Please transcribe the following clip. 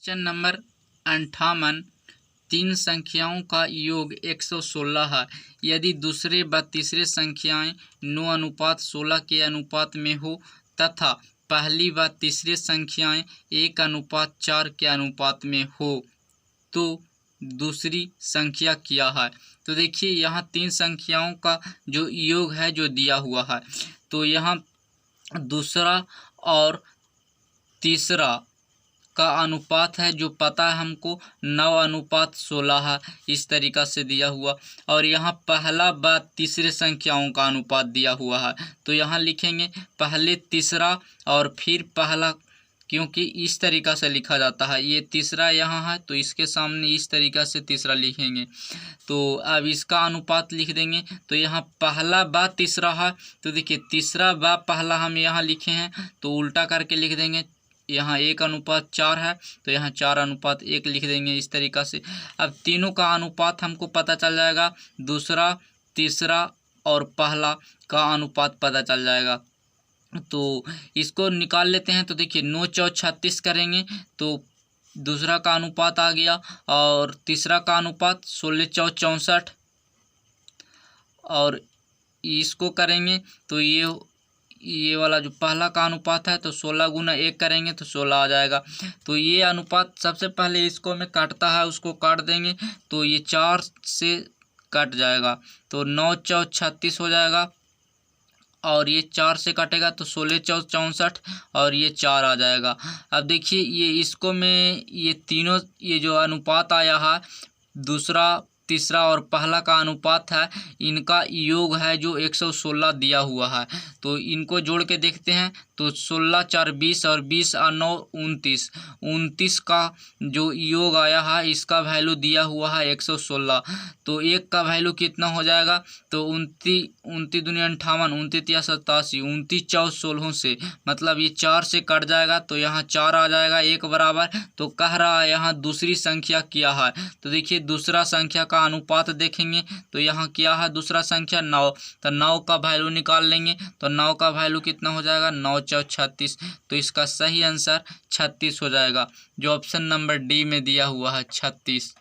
Question number 58 तीन संख्याओं का योग 116 है। यदि दूसरे व तीसरे संख्याएं 9:16 के अनुपात में हो तथा पहली व तीसरी संख्याएं 1:4 के अनुपात में हो तो दूसरी संख्या क्या है। तो देखिए यहाँ तीन संख्याओं का जो योग है जो दिया हुआ है, तो यहाँ दूसरा और तीसरा का अनुपात है जो पता है हमको 9:16 है, इस तरीक़ा से दिया हुआ। और यहाँ पहला व तीसरे संख्याओं का अनुपात दिया हुआ है, तो यहाँ लिखेंगे पहले तीसरा और फिर पहला, क्योंकि इस तरीक़ा से लिखा जाता है। ये तीसरा यहाँ है तो इसके सामने इस तरीक़ा से तीसरा लिखेंगे। तो अब इसका अनुपात लिख देंगे, तो यहाँ पहला व तीसरा है, तो देखिए तीसरा व पहला हम यहाँ लिखे हैं तो उल्टा करके लिख देंगे। यहाँ 1:4 है तो यहाँ 4:1 लिख देंगे इस तरीक़ा से। अब तीनों का अनुपात हमको पता चल जाएगा, दूसरा तीसरा और पहला का अनुपात पता चल जाएगा। तो इसको निकाल लेते हैं। तो देखिए 9×4 = 36 करेंगे तो दूसरा का अनुपात आ गया और तीसरा का अनुपात 16×4 = 64 और इसको करेंगे तो ये वाला जो पहला का अनुपात है तो 16 × 1 करेंगे तो 16 आ जाएगा। तो ये अनुपात सबसे पहले इसको में काटता है, उसको काट देंगे तो ये 4 से कट जाएगा तो 9×4 = 36 हो जाएगा और ये 4 से कटेगा तो 16×4 = 64 और ये 4 आ जाएगा। अब देखिए ये इसको में ये तीनों ये जो अनुपात आया है दूसरा तीसरा और पहला का अनुपात है, इनका योग है जो 116 दिया हुआ है। तो इनको जोड़ के देखते हैं तो 16×4 = 20 और 20 और 9 = 29 का जो योग आया है इसका वैल्यू दिया हुआ है 116। तो एक का वैल्यू कितना हो जाएगा तो 29 29 दूनी 58 29 या 87 29 4 16 से, मतलब ये 4 से कट जाएगा तो यहाँ 4 आ जाएगा एक बराबर। तो कह रहा है यहाँ दूसरी संख्या क्या है। तो देखिए दूसरा संख्या का अनुपात देखेंगे तो यहाँ क्या है दूसरा संख्या 9, तो 9 का वैल्यू निकाल लेंगे तो 9 का वैल्यू कितना हो जाएगा 9×4 = 36। तो इसका सही आंसर 36 हो जाएगा, जो ऑप्शन नंबर डी में दिया हुआ है 36।